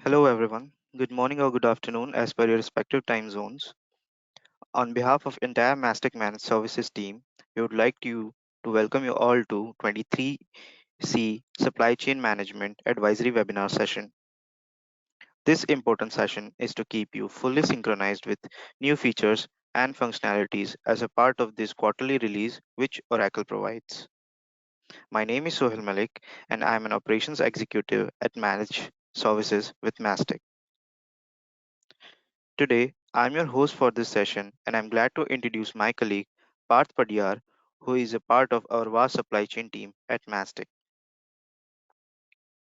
Hello, everyone. Good morning or good afternoon, as per your respective time zones. On behalf of entire Mastek Managed Services team, we would like to welcome you all to 23C Supply Chain Management Advisory Webinar session. This important session is to keep you fully synchronized with new features and functionalities as a part of this quarterly release which Oracle provides. My name is Sohil Malik, and I am an operations executive at Managed Services with Mastek. Today, I'm your host for this session, and I'm glad to introduce my colleague Parth Padiyar, who is a part of our vast supply chain team at Mastek.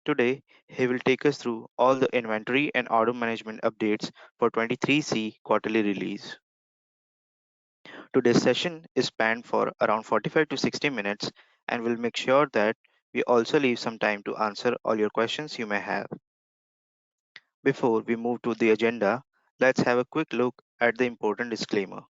Today, he will take us through all the inventory and order management updates for 23C quarterly release. Today's session is planned for around 45 to 60 minutes and will make sure that we also leave some time to answer all your questions you may have. Before we move to the agenda, let's have a quick look at the important disclaimer.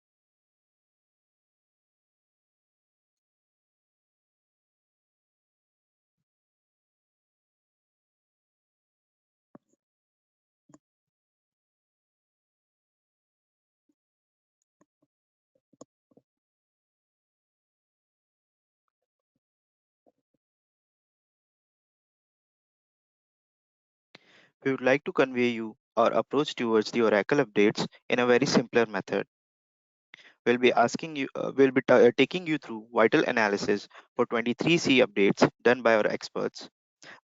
We would like to convey you our approach towards the Oracle updates in a very simpler method. We'll be taking you through vital analysis for 23C updates done by our experts,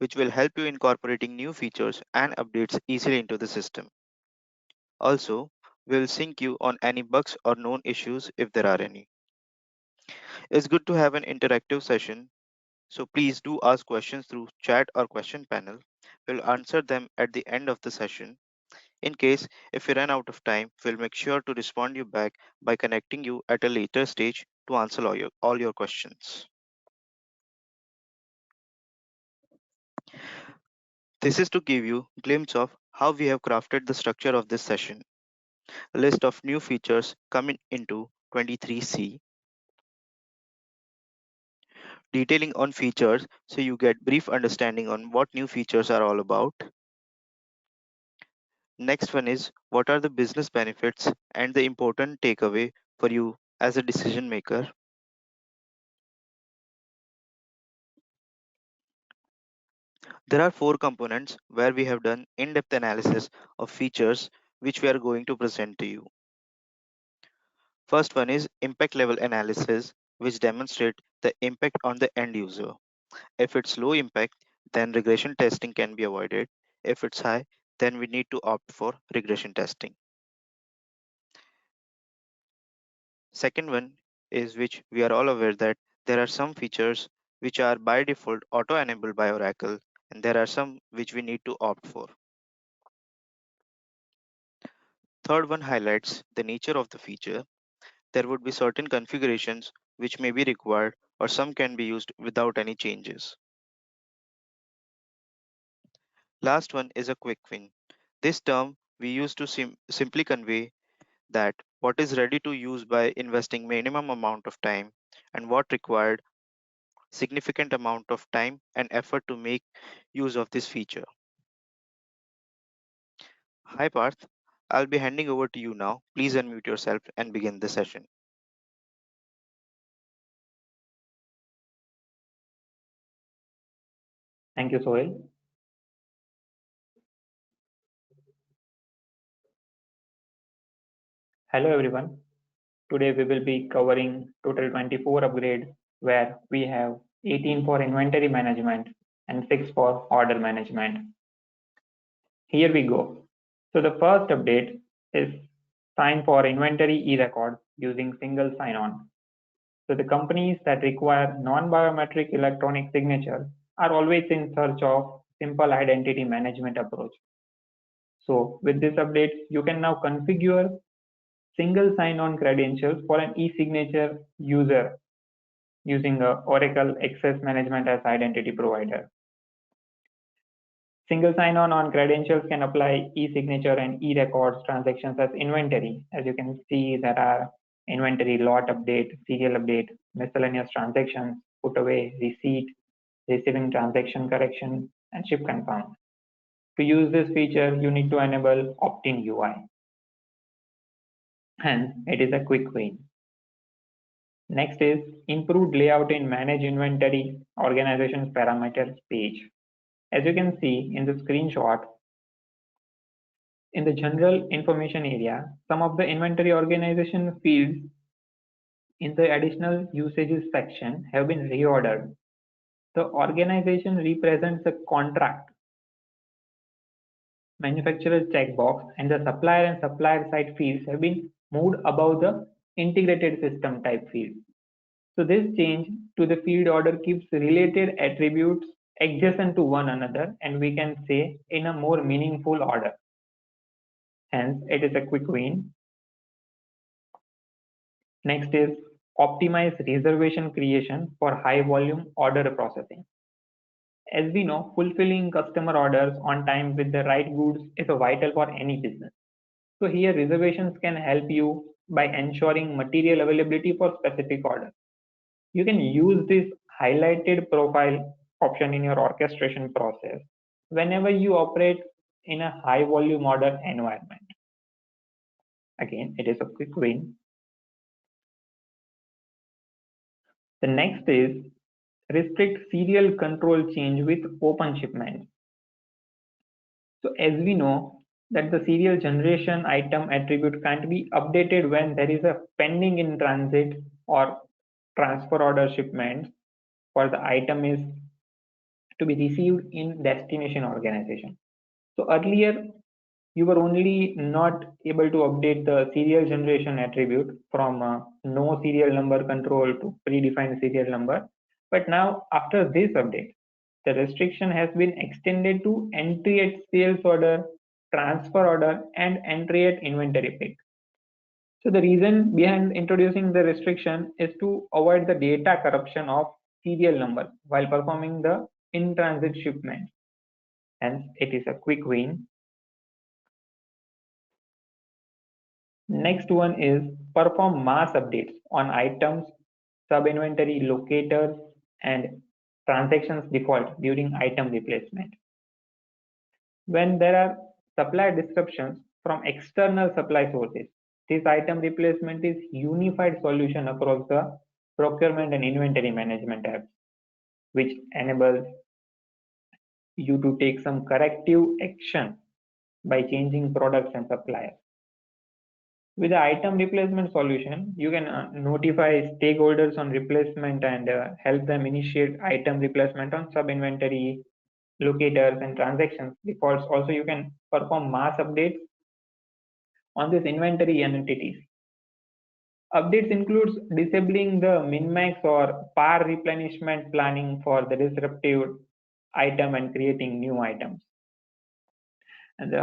which will help you incorporating new features and updates easily into the system. Also, we'll sync you on any bugs or known issues if there are any. It's good to have an interactive session, so please do ask questions through chat or question panel. We'll answer them at the end of the session. In case if we run out of time, we'll make sure to respond you back by connecting you at a later stage to answer all your questions. This is to give you a glimpse of how we have crafted the structure of this session. A list of new features coming into 23C, detailing on features so you get brief understanding on what new features are all about. Next one is what are the business benefits and the important takeaway for you as a decision maker. There are four components where we have done in-depth analysis of features which we are going to present to you. First one is impact level analysis, which demonstrate the impact on the end user. If it's low impact, then regression testing can be avoided. If it's high, then we need to opt for regression testing. Second one is which we are all aware that there are some features which are by default auto-enabled by Oracle, and there are some which we need to opt for. Third one highlights the nature of the feature. There would be certain configurations which may be required or some can be used without any changes. Last one is a quick win. This term we use to simply convey that what is ready to use by investing minimum amount of time and what required significant amount of time and effort to make use of this feature. Hi Parth, I'll be handing over to you now. Please unmute yourself and begin the session. Thank you, Sohail. Hello, everyone. Today we will be covering total 24 upgrades where we have 18 for inventory management and 6 for order management. Here we go. So the first update is sign for inventory e-record using single sign-on. So the companies that require non-biometric electronic signature are always in search of simple identity management approach. So with this update, you can now configure single sign-on credentials for an e-signature user using Oracle Access Management as identity provider. Single sign-on on credentials can apply e-signature and e-records transactions as inventory. As you can see, there are inventory lot update, serial update, miscellaneous transactions, put away, receipt, receiving transaction correction, and ship confirm. To use this feature, you need to enable opt-in UI. Hence, it is a quick win. Next is improved layout in manage inventory organizations parameters page. As you can see in the screenshot, in the general information area, some of the inventory organization fields in the additional usages section have been reordered. The organization represents a contract, manufacturer checkbox, and the supplier and supplier side fields have been moved above the integrated system type field. So this change to the field order keeps related attributes adjacent to one another, and we can say in a more meaningful order. Hence, it is a quick win. Next is optimize reservation creation for high volume order processing. As we know, fulfilling customer orders on time with the right goods is vital for any business. So here reservations can help you by ensuring material availability for specific orders. You can use this highlighted profile option in your orchestration process whenever you operate in a high volume order environment. Again, it is a quick win. The next is restrict serial control change with open shipments. So as we know that the serial generation item attribute can't be updated when there is a pending in transit or transfer order shipment for the item is to be received in destination organization. So earlier you were only not able to update the serial generation attribute from no serial number control to predefined serial number. But now after this update, the restriction has been extended to entry at sales order, transfer order, and entry at inventory pick. So the reason behind introducing the restriction is to avoid the data corruption of serial number while performing the in-transit shipment. Hence, it is a quick win. Next one is perform mass updates on items, sub-inventory locators, and transactions default during item replacement. When there are supply disruptions from external supply sources, this item replacement is unified solution across the procurement and inventory management apps, which enables you to take some corrective action by changing products and suppliers. With the item replacement solution, you can notify stakeholders on replacement and help them initiate item replacement on sub-inventory, locators, and transactions defaults. Also, you can perform mass updates on this inventory entities. Updates includes disabling the min-max or par replenishment planning for the disruptive item and creating new items. And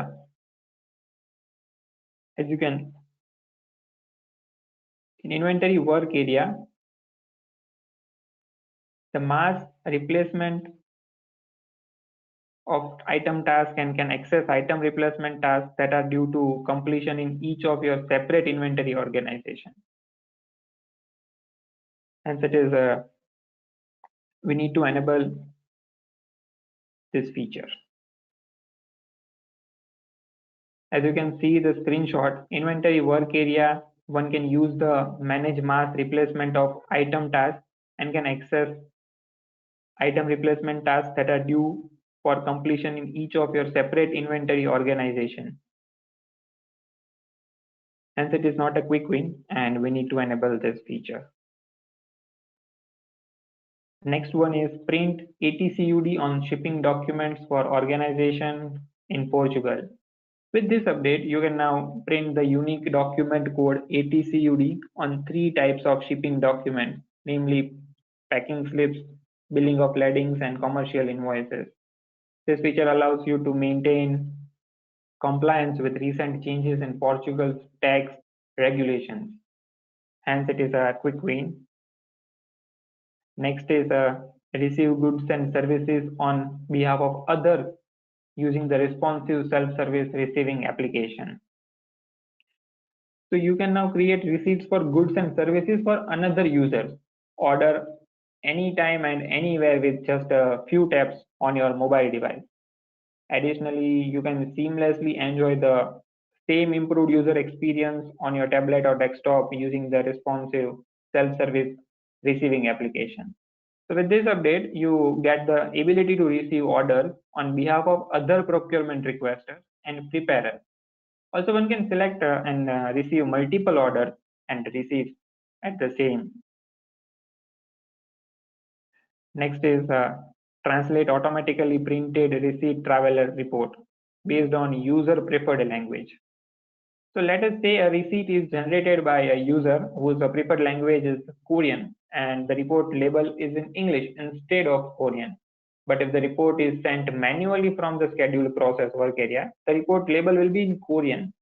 as you can, in inventory work area, the mass replacement of item task and can access item replacement tasks that are due to completion in each of your separate inventory organization. And such as we need to enable this feature. As you can see the screenshot, inventory work area, one can use the manage mass replacement of item tasks and can access item replacement tasks that are due for completion in each of your separate inventory organization. Hence, it is not a quick win, and we need to enable this feature. Next one is print ATCUD on shipping documents for organization in Portugal. With this update, you can now print the unique document code ATCUD on 3 types of shipping documents, namely packing slips, billing of ladings, and commercial invoices. This feature allows you to maintain compliance with recent changes in Portugal's tax regulations. Hence, it is a quick win. Next is receive goods and services on behalf of others using the responsive self-service receiving application. So you can now create receipts for goods and services for another users. Order anytime and anywhere with just a few taps on your mobile device. Additionally, you can seamlessly enjoy the same improved user experience on your tablet or desktop using the responsive self-service receiving application. So with this update, you get the ability to receive orders on behalf of other procurement requesters and preparers. Also, one can select and receive multiple orders and receive at the same. Next is translate automatically printed receipt traveler report based on user preferred language. So let us say a receipt is generated by a user whose preferred language is Korean and the report label is in English instead of Korean. But if the report is sent manually from the scheduled process work area, the report label will be in Korean.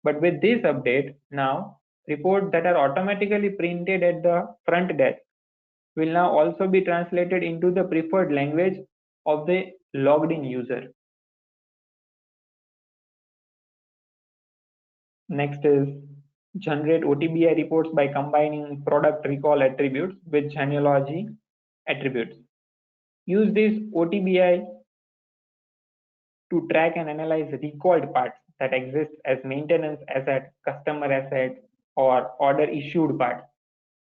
But with this update, now reports that are automatically printed at the front desk will now also be translated into the preferred language of the logged in user. Next is generate OTBI reports by combining product recall attributes with genealogy attributes. Use this OTBI to track and analyze recalled parts that exist as maintenance asset, customer asset, or order issued parts.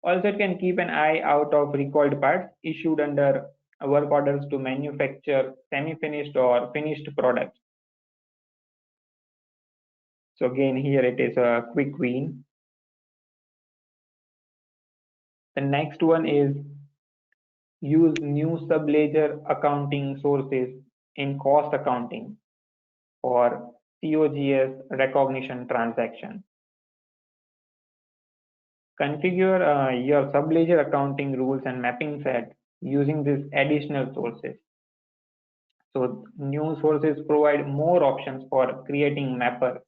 Also, it can keep an eye out of recalled parts issued under work orders to manufacture semi-finished or finished products. So again, here it is a quick win. The next one is use new subledger accounting sources in cost accounting for COGS recognition transaction. Configure your subledger accounting rules and mapping set using these additional sources. So new sources provide more options for creating mappers,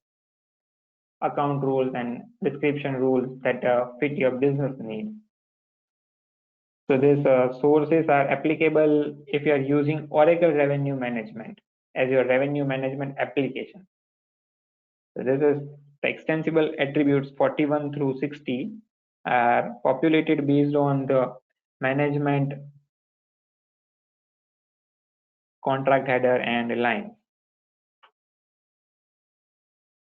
account rules, and description rules that fit your business needs. So these sources are applicable if you are using Oracle Revenue Management as your revenue management application. So this is the extensible attributes 41 through 60 are populated based on the management contract header and line.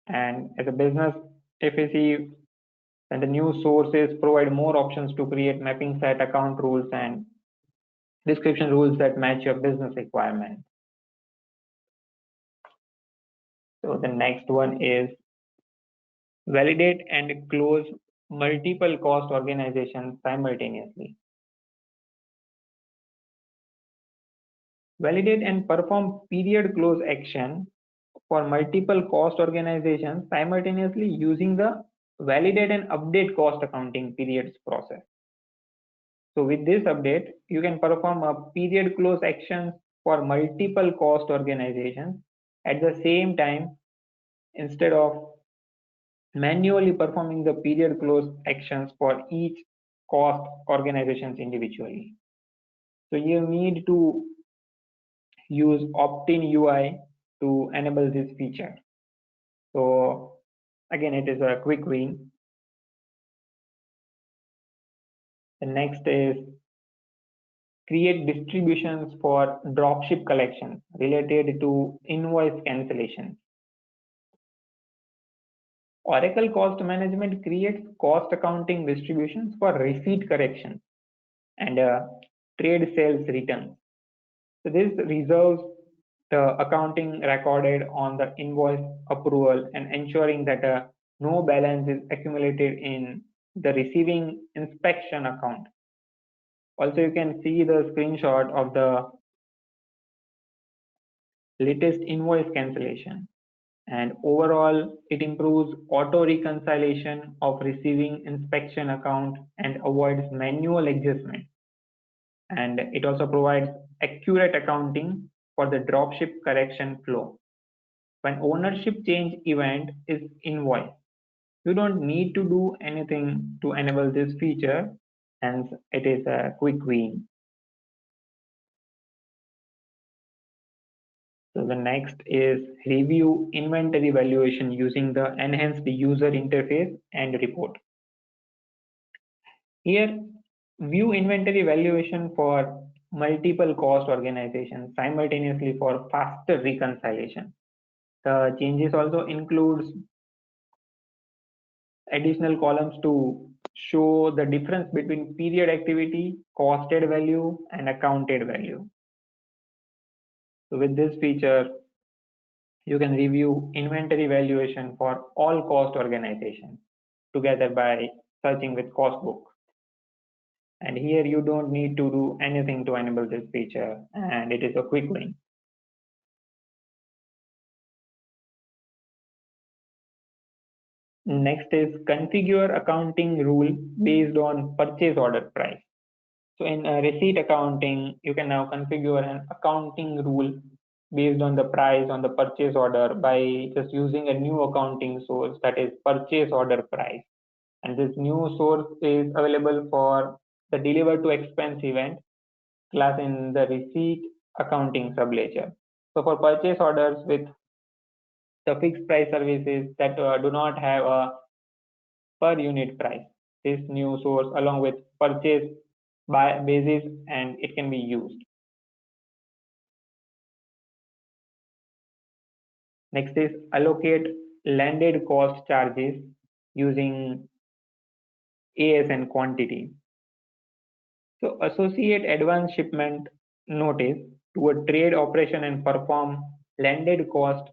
And as a business, if you see, then the new sources provide more options to create mapping set, account rules, and description rules that match your business requirement. So the next one is validate and close multiple cost organizations simultaneously. Validate and perform period close action for multiple cost organizations simultaneously using the validate and update cost accounting periods process. So with this update, you can perform a period close actions for multiple cost organizations at the same time instead of manually performing the period close actions for each cost organizations individually. So you need to use opt-in UI to enable this feature. So again, it is a quick win. The next is create distributions for dropship collections related to invoice cancellation. Oracle Cost Management creates cost accounting distributions for receipt correction and trade sales returns. So this reserves the accounting recorded on the invoice approval and ensuring that no balance is accumulated in the receiving inspection account. Also, you can see the screenshot of the latest invoice cancellation. And overall, it improves auto reconciliation of receiving inspection account and avoids manual adjustment. And it also provides accurate accounting for the dropship correction flow. When ownership change event is invoiced, you don't need to do anything to enable this feature, hence it is a quick win. So the next is review inventory valuation using the enhanced user interface and report. Here, view inventory valuation for multiple cost organizations simultaneously for faster reconciliation. The changes also includes additional columns to show the difference between period activity, costed value, and accounted value. So with this feature, you can review inventory valuation for all cost organizations together by searching with cost book. And here you don't need to do anything to enable this feature, and it is a quick win. Next is configure accounting rule based on purchase order price. So in receipt accounting, you can now configure an accounting rule based on the price on the purchase order by just using a new accounting source, that is purchase order price. And this new source is available for the deliver to expense event class in the receipt accounting subledger. So for purchase orders with the fixed price services that do not have a per unit price, this new source along with purchase by basis and it can be used. Next is allocate landed cost charges using ASN quantity. So associate advance shipment notice to a trade operation and perform landed cost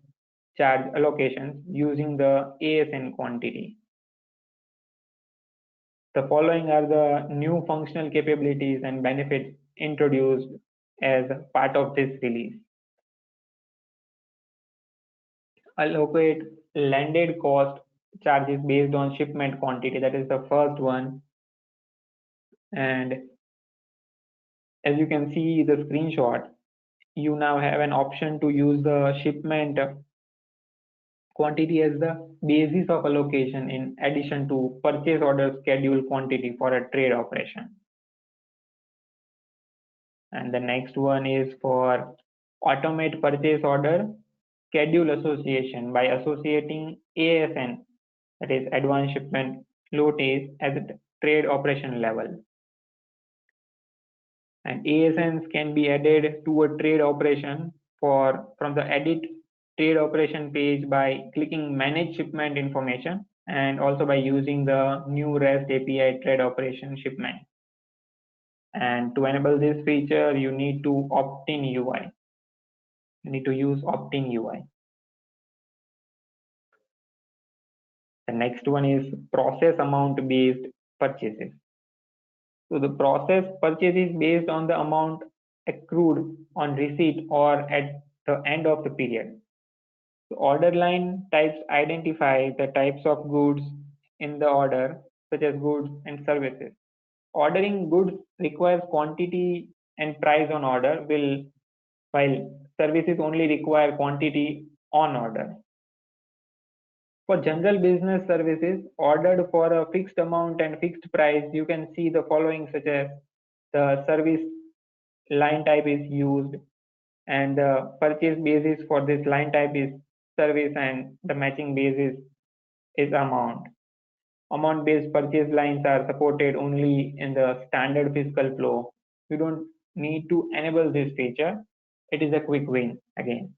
charge allocations using the ASN quantity. The following are the new functional capabilities and benefits introduced as part of this release. Allocate landed cost charges based on shipment quantity. That is the first one. And as you can see the screenshot, you now have an option to use the shipment quantity as the basis of allocation in addition to purchase order schedule quantity for a trade operation. And the next one is for automate purchase order schedule association by associating ASN, that is advanced shipment notice, at the trade operation level. And ASNs can be added to a trade operation from the edit trade operation page by clicking manage shipment information and also by using the new REST API trade operation shipment. And to enable this feature, you need to opt-in UI. You need to use opt-in UI. The next one is process amount based purchases. So the process purchase is based on the amount accrued on receipt or at the end of the period. So order line types identify the types of goods in the order, such as goods and services. Ordering goods requires quantity and price on order, while services only require quantity on order. For general business services ordered for a fixed amount and fixed price, you can see the following, such as the service line type is used and the purchase basis for this line type is service and the matching basis is amount. Amount based purchase lines are supported only in the standard fiscal flow. You don't need to enable this feature. It is a quick win again.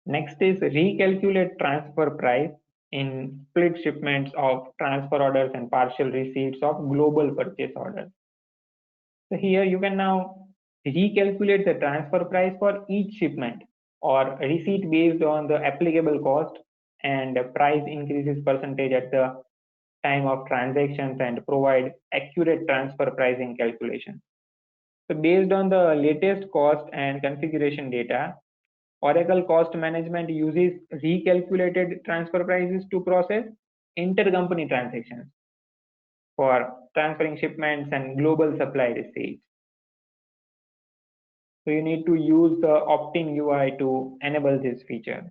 Next is recalculate transfer price in split shipments of transfer orders and partial receipts of global purchase orders. So here you can now recalculate the transfer price for each shipment or receipt based on the applicable cost and price increases percentage at the time of transactions and provide accurate transfer pricing calculation. So based on the latest cost and configuration data, Oracle Cost Management uses recalculated transfer prices to process intercompany transactions for transferring shipments and global supply receipts. So you need to use the opt-in UI to enable this feature.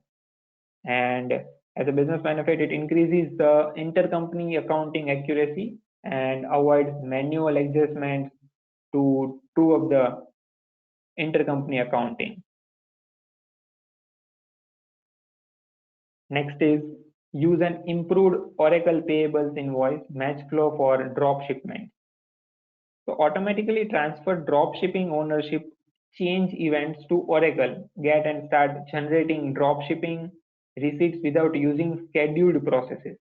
And as a business benefit, it increases the intercompany accounting accuracy and avoids manual adjustments to two of the intercompany accounting. Next is Use an improved Oracle payables invoice match flow for drop shipment. So automatically transfer drop shipping ownership change events to Oracle, get and start generating drop shipping receipts without using scheduled processes.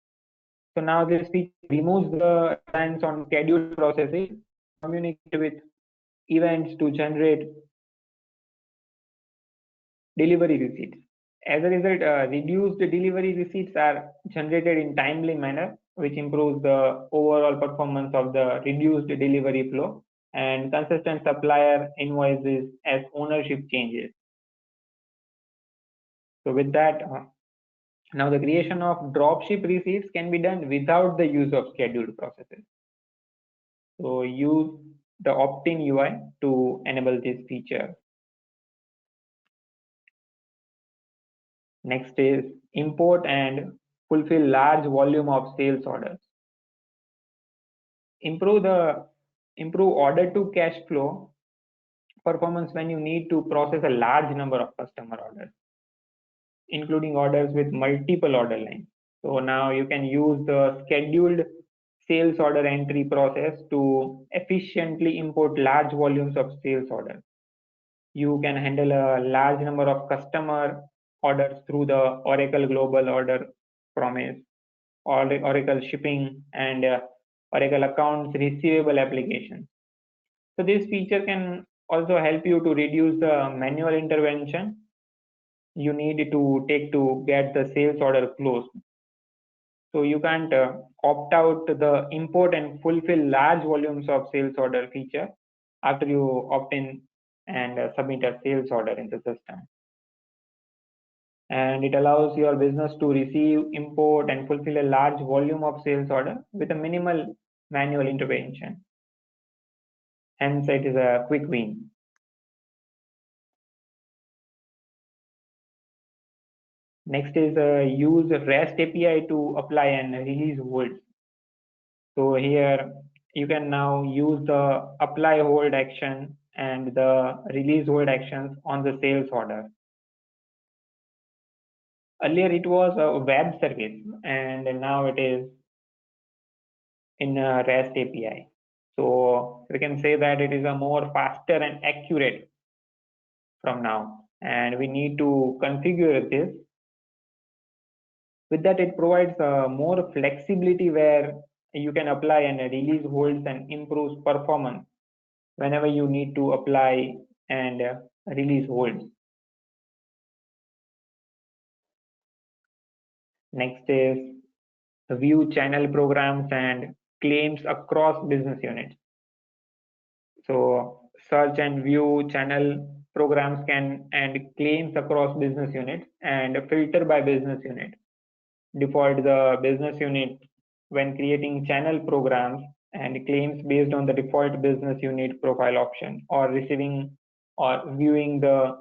So now this feature removes the reliance on scheduled processes, communicate with events to generate delivery receipts. As a result, reduced delivery receipts are generated in timely manner, which improves the overall performance of the reduced delivery flow and consistent supplier invoices as ownership changes. So with that, now the creation of dropship receipts can be done without the use of scheduled processes. So use the opt-in UI to enable this feature. Next is import and fulfill large volume of sales orders. Improve the improve order to cash flow performance when you need to process a large number of customer orders, including orders with multiple order lines. So now you can use the scheduled sales order entry process to efficiently import large volumes of sales orders. You can handle a large number of customer orders through the Oracle Global Order Promise, Oracle Shipping, and Oracle Accounts Receivable applications. So this feature can also help you to reduce the manual intervention you need to take to get the sales order closed. So you can't opt out the import and fulfill large volumes of sales order feature after you opt in and submit a sales order in the system. And it allows your business to receive, import, and fulfill a large volume of sales order with a minimal manual intervention. Hence, it is a quick win. Next is use REST API to apply and release holds. So here you can now use the apply hold action and the release hold actions on the sales order. Earlier it was a web service and now it is in a REST API. So we can say that it is a more faster and accurate from now, and we need to configure this. With that, it provides more flexibility where you can apply and release holds and improves performance whenever you need to apply and release holds. Next is view channel programs and claims across business units. So search and view channel programs can and claims across business units and filter by business unit. Default the business unit when creating channel programs and claims based on the default business unit profile option or receiving or viewing the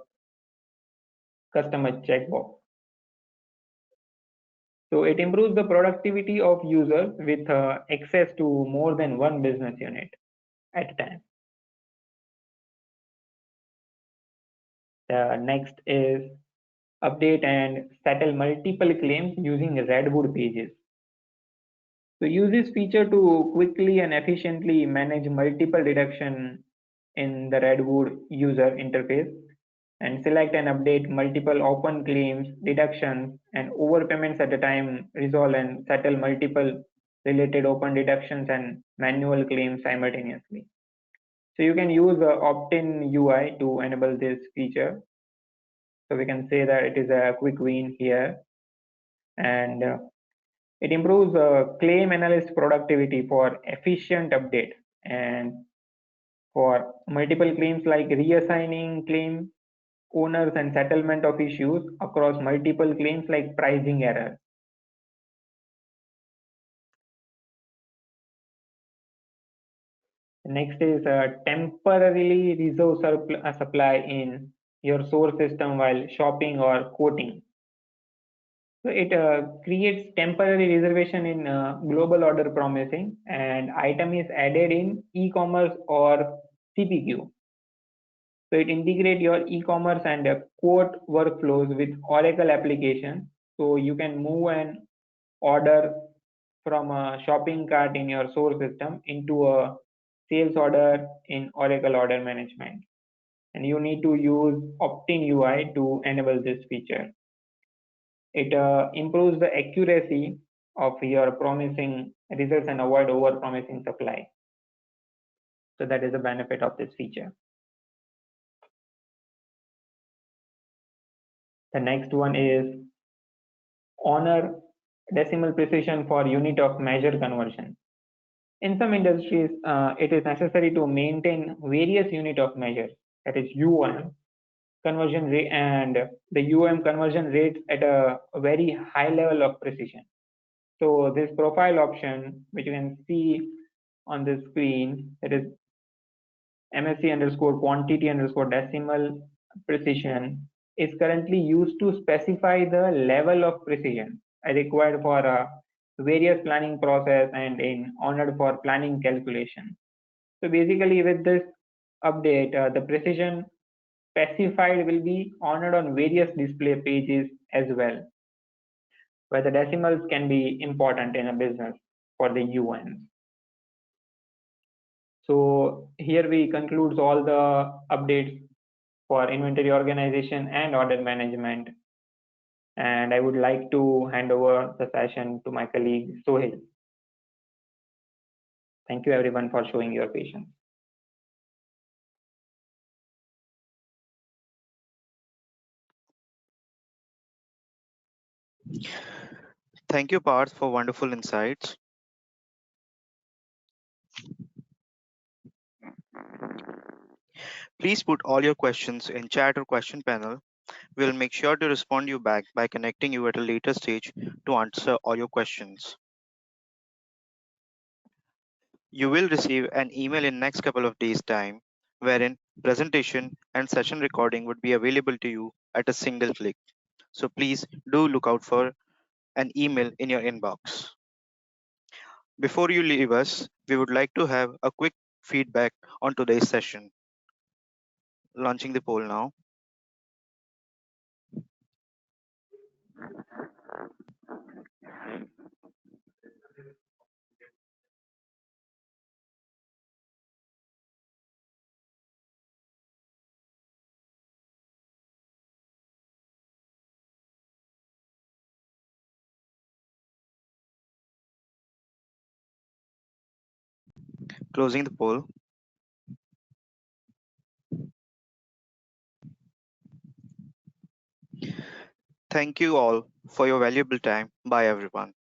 customer checkbox. So it improves the productivity of users with access to more than one business unit at a time. Next is update and settle multiple claims using Redwood pages. So use this feature to quickly and efficiently manage multiple deduction in the Redwood user interface and select and update multiple open claims, deductions, and overpayments at a time, resolve and settle multiple related open deductions and manual claims simultaneously. So you can use the opt-in UI to enable this feature. So we can say that it is a quick win here, and it improves claim analyst productivity for efficient update and for multiple claims like reassigning claim owners and settlement of issues across multiple claims like pricing errors. Next is temporarily reserve supply in your source system while shopping or quoting. So it creates temporary reservation in global order promising, and item is added in e-commerce or CPQ. So it integrate your e-commerce and quote workflows with Oracle application. So you can move and order from a shopping cart in your source system into a sales order in Oracle Order Management. And you need to use opt-in UI to enable this feature. It improves the accuracy of your promising results and avoid over promising supply. So that is the benefit of this feature. The next one is honor decimal precision for unit of measure conversion. In some industries, it is necessary to maintain various unit of measure, that is UM conversion rate, and the UM conversion rates at a very high level of precision. So this profile option, which you can see on the screen, that is MSC underscore quantity underscore decimal precision, is currently used to specify the level of precision required for a various planning process and in honored for planning calculation. So basically with this update, the precision specified will be honored on various display pages as well, where the decimals can be important in a business for the UNs. So here we concludes all the updates for inventory organization and order management. And I would like to hand over the session to my colleague Sohail. Thank you everyone for showing your patience. Thank you, Parth, for wonderful insights. Please put all your questions in chat or question panel. We'll make sure to respond you back by connecting you at a later stage to answer all your questions. You will receive an email in next couple of days' time, wherein presentation and session recording would be available to you at a single click. So please do look out for an email in your inbox. Before you leave us, we would like to have a quick feedback on today's session. Launching the poll now. Closing the poll. Thank you all for your valuable time. Bye, everyone.